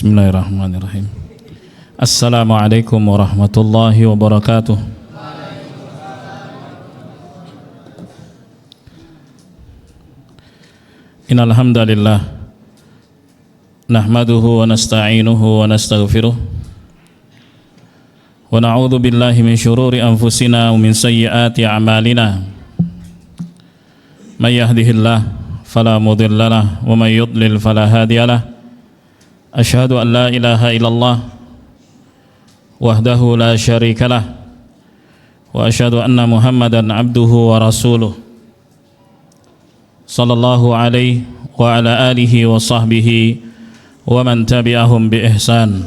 Bismillahirrahmanirrahim. Assalamualaikum warahmatullahi wabarakatuh. Innal hamdalillah nahmaduhu wa nasta'inuhu wa nastaghfiruh wa na'udzu billahi min syururi anfusina wa min sayyiati a'malina. May yahdihillahu fala mudilla lahu wa may yudlil fala hadiya lahu. Asyhadu an la ilaha illallah wahdahu la syarika lah wa asyhadu anna Muhammadan abduhu wa rasuluh sallallahu alaihi wa ala alihi wa sahbihi wa man tabi'ahum bi ihsan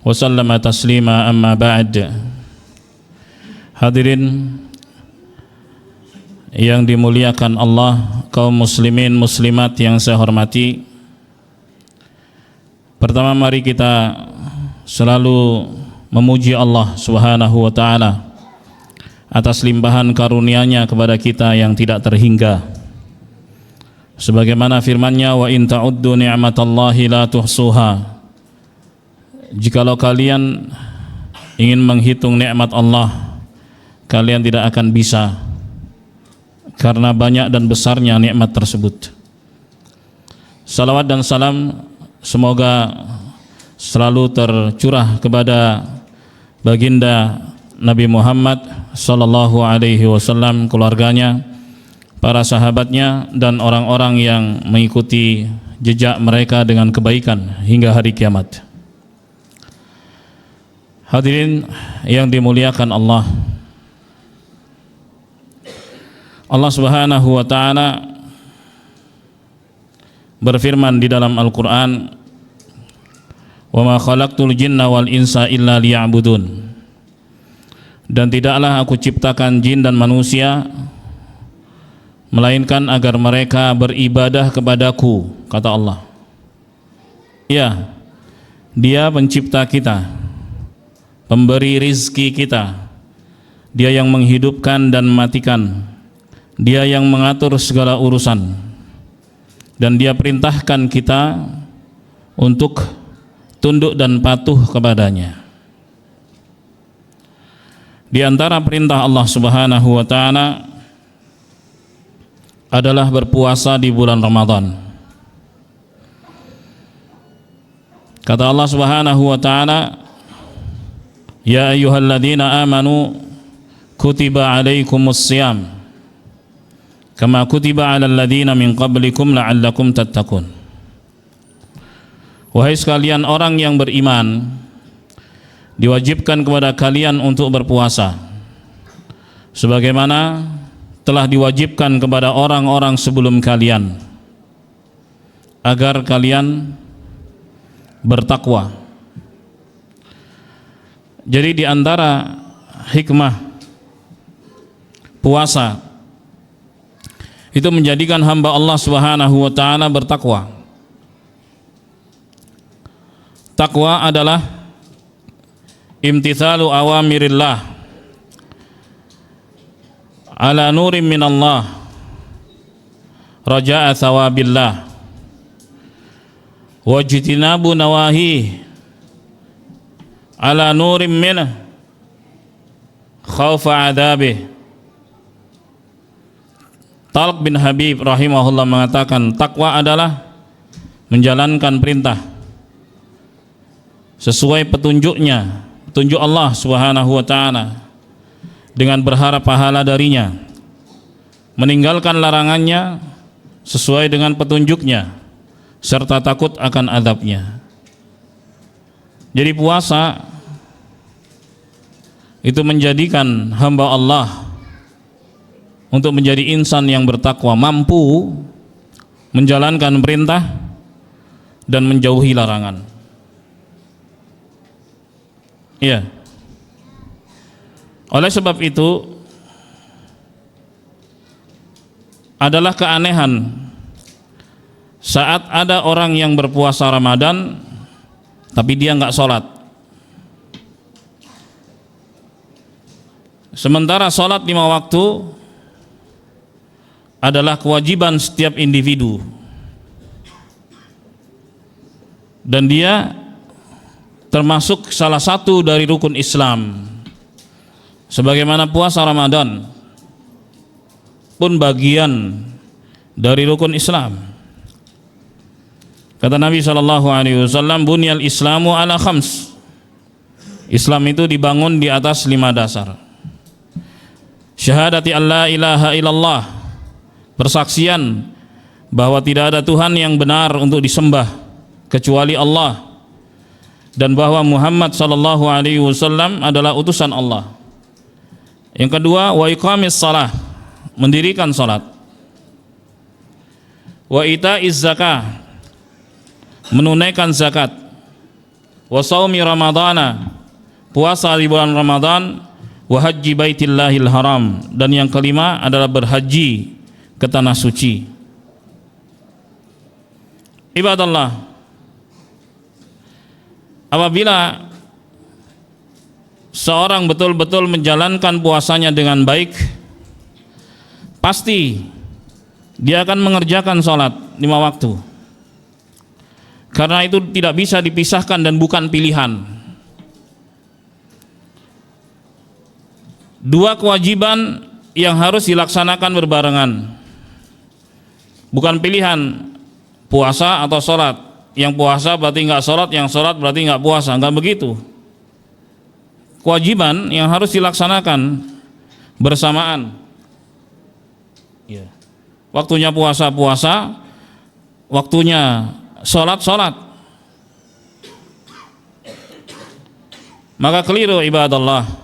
wa sallama taslima amma ba'd. Hadirin yang dimuliakan Allah, kaum muslimin muslimat yang saya hormati, pertama mari kita selalu memuji Allah Subhanahu wa ta'ala atas limpahan karunia-Nya kepada kita yang tidak terhingga. Sebagaimana firman-Nya, wa in ta'uddu ni'matallahi la tuhsuha. Jikalau kalian ingin menghitung nikmat Allah, kalian tidak akan bisa, karena banyak dan besarnya nikmat tersebut. Salawat dan salam semoga selalu tercurah kepada baginda Nabi Muhammad sallallahu alaihi wasallam, keluarganya, para sahabatnya, dan orang-orang yang mengikuti jejak mereka dengan kebaikan hingga hari kiamat. Hadirin yang dimuliakan Allah, Allah Subhanahu wa ta'ala berfirman di dalam Al-Quran, wa ma khalaqtul jinna wal insa illa liya'budun. Dan tidaklah aku ciptakan jin dan manusia melainkan agar mereka beribadah kepadaku, kata Allah. Ya, Dia pencipta kita, pemberi rizki kita, Dia yang menghidupkan dan mematikan, Dia yang mengatur segala urusan, dan Dia perintahkan kita untuk tunduk dan patuh kepadanya. Di antara perintah Allah Subhanahu wa ta'ala adalah berpuasa di bulan Ramadan. Kata Allah Subhanahu wa ta'ala, ya ayyuhalladzina amanu kutiba alaikumus syiyam kama kutiba alal ladzina min qablikum la'allakum tattaqun. Wahai sekalian orang yang beriman, diwajibkan kepada kalian untuk berpuasa sebagaimana telah diwajibkan kepada orang-orang sebelum kalian, agar kalian bertakwa. Jadi di antara hikmah puasa itu menjadikan hamba Allah Subhanahu wa ta'ala bertakwa. Takwa adalah imtithalu awamirillah ala nurim minallah raja'a thawabillah wajtinabu nawahi ala nurim minah khawfa adabih. Talq bin Habib rahimahullah mengatakan, takwa adalah menjalankan perintah sesuai petunjuknya, petunjuk Allah Subhanahu wa ta'ala, dengan berharap pahala darinya, meninggalkan larangannya sesuai dengan petunjuknya, serta takut akan azabnya. Jadi puasa itu menjadikan hamba Allah untuk menjadi insan yang bertakwa, mampu menjalankan perintah dan menjauhi larangan. Ya. Oleh sebab itu adalah keanehan saat ada orang yang berpuasa Ramadan tapi dia nggak sholat, sementara sholat 5 waktu adalah kewajiban setiap individu, dan dia termasuk salah satu dari rukun Islam. Sebagaimana puasa Ramadan pun bagian dari rukun Islam. Kata Nabi SAW, bunyal Islamu ala khams. Islam itu dibangun di atas 5 dasar. Syahadati an la ilaha illallah, persaksian bahwa tidak ada Tuhan yang benar untuk disembah kecuali Allah, dan bahwa Muhammad sallallahu alaihi wasallam adalah utusan Allah. Yang kedua, wa iqamis shalah, mendirikan salat. Wa itaiz zakah, menunaikan zakat. Wa shaumi ramadhana, puasa di bulan Ramadan. Wa haji baitillahil haram, dan yang kelima adalah berhaji ke tanah suci. Ibadallah, apabila seorang betul-betul menjalankan puasanya dengan baik, pasti dia akan mengerjakan sholat 5 waktu, karena itu tidak bisa dipisahkan dan bukan pilihan. 2 kewajiban yang harus dilaksanakan berbarengan, bukan pilihan puasa atau sholat. Yang puasa berarti nggak sholat, yang sholat berarti nggak puasa, nggak begitu. Kewajiban yang harus dilaksanakan bersamaan. Waktunya puasa, waktunya sholat. Maka keliru ibadallah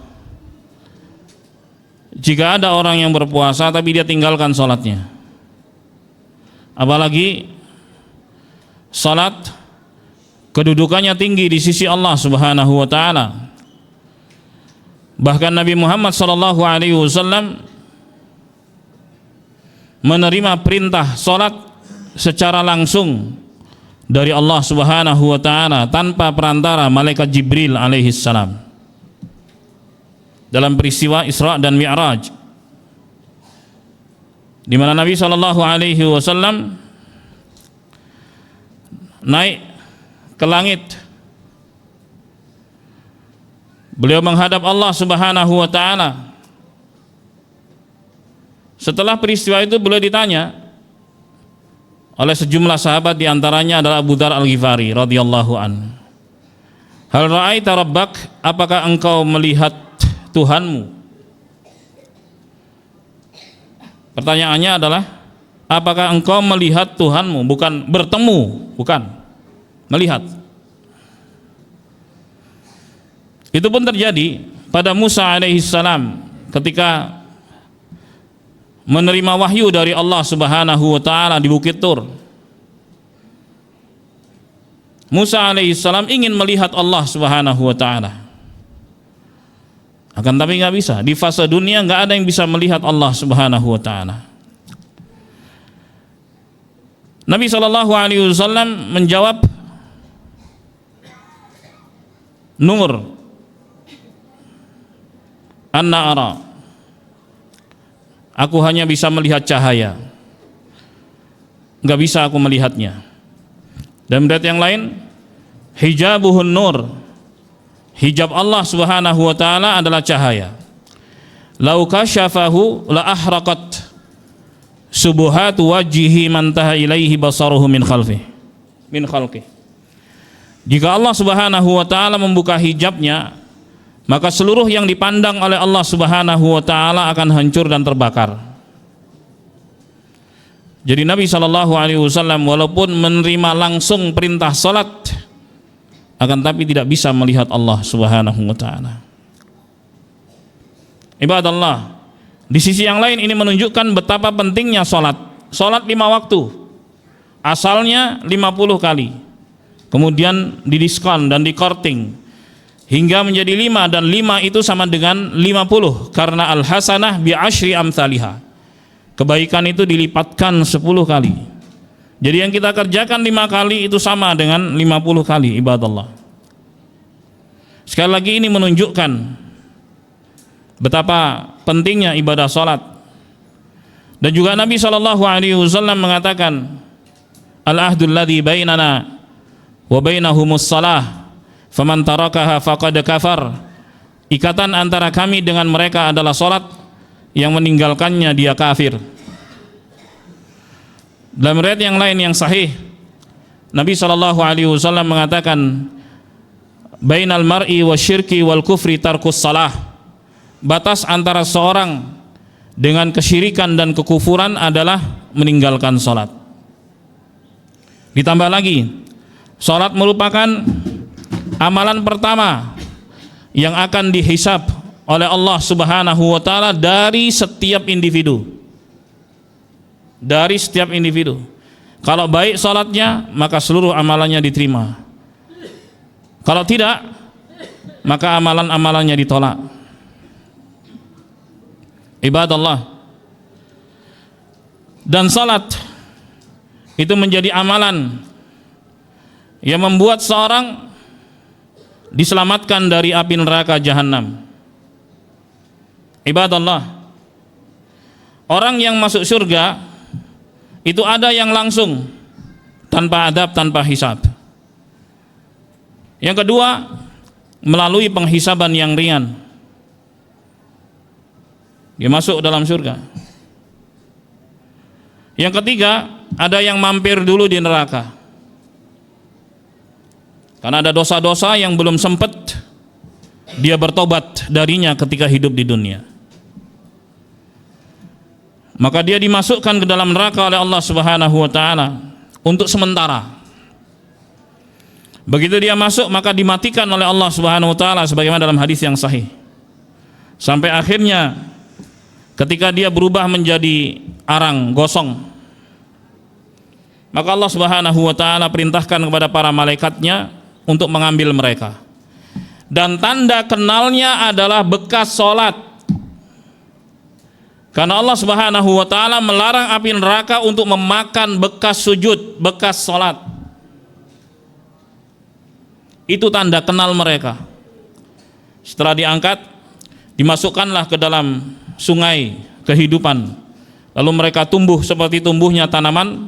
jika ada orang yang berpuasa tapi dia tinggalkan sholatnya. Apalagi sholat kedudukannya tinggi di sisi Allah Subhanahu wa ta'ala. Bahkan Nabi Muhammad SAW menerima perintah sholat secara langsung dari Allah Subhanahu wa ta'ala tanpa perantara malaikat Jibril alaihi salam, dalam peristiwa Isra dan Mi'raj, di mana Nabi SAW naik ke langit. Beliau menghadap Allah Subhanahu wa ta'ala. Setelah peristiwa itu beliau ditanya oleh sejumlah sahabat, diantaranya adalah Abu Dzar Al-Ghifari radhiyallahu an. Hal ra'aita rabbak, apakah engkau melihat Tuhanmu? Pertanyaannya adalah, apakah engkau melihat Tuhanmu? Bukan bertemu, bukan, melihat. Itu pun terjadi pada Musa alaihissalam ketika menerima wahyu dari Allah Subhanahu wa ta'ala di Bukit Tur. Musa alaihissalam ingin melihat Allah Subhanahu wa ta'ala, akan tapi nggak bisa. Di fase dunia nggak ada yang bisa melihat Allah Subhanahu wa ta'ala. Nabi SAW menjawab, Nur anna ara, aku hanya bisa melihat cahaya, nggak bisa aku melihatnya. Dan ayat yang lain, hijabuhun nur, hijab Allah Subhanahu wa ta'ala adalah cahaya. Lau kasyafahu la ahraqat subuhatu wajhihi man taha ilaihi basaruhu min khalqih. Jika Allah Subhanahu wa ta'ala membuka hijabnya, maka seluruh yang dipandang oleh Allah Subhanahu wa ta'ala akan hancur dan terbakar. Jadi Nabi SAW walaupun menerima langsung perintah salat, akan tapi tidak bisa melihat Allah Subhanahu wa ta'ala. Ibadallah, di sisi yang lain ini menunjukkan betapa pentingnya salat. Salat 5 waktu, asalnya 50 kali, kemudian didiskon dan dikorting hingga menjadi 5, dan 5 itu sama dengan 50, karena al-hasanah bi asyri amsalihah, kebaikan itu dilipatkan 10 kali. Jadi yang kita kerjakan 5 kali itu sama dengan 50 kali, ibadallah. Sekali lagi ini menunjukkan betapa pentingnya ibadah salat. Dan juga Nabi SAW mengatakan, al-ahdul ladzi bainana wa bainahumus salah faman tarakaha faqad kafar. Ikatan antara kami dengan mereka adalah salat, yang meninggalkannya dia kafir. Dalam riwayat yang lain yang sahih, Nabi SAW mengatakan, bainal mar'i wasyirki wal kufri tarkus salah. Batas antara seorang dengan kesyirikan dan kekufuran adalah meninggalkan salat. Ditambah lagi, salat merupakan amalan pertama yang akan dihisab oleh Allah Subhanahu wa taala dari setiap individu. Dari setiap individu. Kalau baik salatnya, maka seluruh amalannya diterima. Kalau tidak, maka amalan-amalannya ditolak. Ibadallah. Dan salat itu menjadi amalan yang membuat seorang diselamatkan dari api neraka jahanam. Ibadallah. Orang yang masuk surga itu ada yang langsung, tanpa adab, tanpa hisab. Yang kedua, melalui penghisaban yang ringan, dia masuk dalam surga. Yang ketiga, ada yang mampir dulu di neraka, karena ada dosa-dosa yang belum sempat dia bertobat darinya ketika hidup di dunia. Maka dia dimasukkan ke dalam neraka oleh Allah Subhanahu wa taala untuk sementara. Begitu dia masuk, maka dimatikan oleh Allah Subhanahu wa taala sebagaimana dalam hadis yang sahih. Sampai akhirnya ketika dia berubah menjadi arang gosong, maka Allah Subhanahu wa taala perintahkan kepada para malaikatnya untuk mengambil mereka. Dan tanda kenalnya adalah bekas salat. Karena Allah Subhanahu wa taala melarang api neraka untuk memakan bekas sujud, bekas salat. Itu tanda kenal mereka. Setelah diangkat, dimasukkanlah ke dalam sungai kehidupan. Lalu mereka tumbuh seperti tumbuhnya tanaman,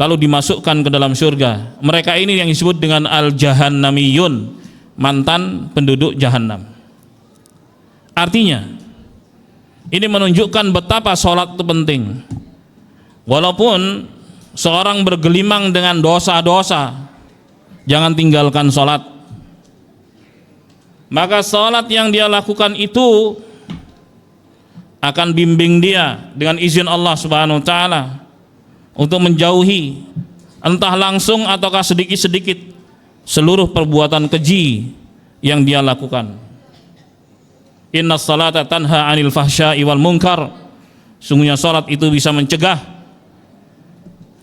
lalu dimasukkan ke dalam surga. Mereka ini yang disebut dengan al-jahannamiyun, mantan penduduk jahanam. Artinya, ini menunjukkan betapa sholat itu penting. Walaupun seorang bergelimang dengan dosa-dosa, jangan tinggalkan sholat. Maka sholat yang dia lakukan itu akan bimbing dia dengan izin Allah Subhanahu wa taala untuk menjauhi, entah langsung ataukah sedikit-sedikit, seluruh perbuatan keji yang dia lakukan. Inna salata tanha anil fahsya'i wal munkar. Sungguhnya salat itu bisa mencegah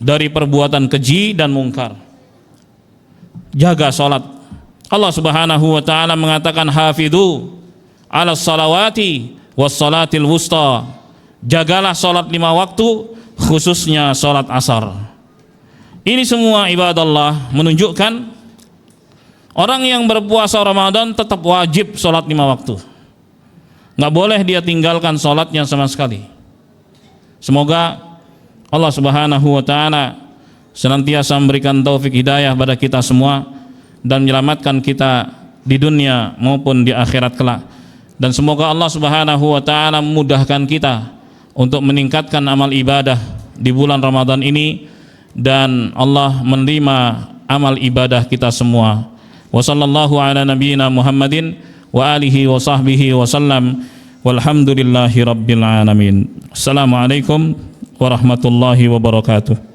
dari perbuatan keji dan mungkar. Jaga salat. Allah Subhanahu wa taala mengatakan hafidhu 'alas salawati was salatil wusta. Jagalah salat 5 waktu, khususnya salat asar. Ini semua ibadallah menunjukkan orang yang berpuasa Ramadan tetap wajib salat 5 waktu. Nggak boleh dia tinggalkan sholatnya sama sekali. Semoga Allah Subhanahu wa taala senantiasa memberikan taufik hidayah pada kita semua dan menyelamatkan kita di dunia maupun di akhirat kelak. Dan semoga Allah Subhanahu wa taala memudahkan kita untuk meningkatkan amal ibadah di bulan Ramadan ini, dan Allah menerima amal ibadah kita semua. Wa sallallahu ala nabiyyina Muhammadin wa alihi wa sahbihi wa sallam, walhamdulillahi rabbil alamin. Assalamualaikum warahmatullahi wabarakatuh.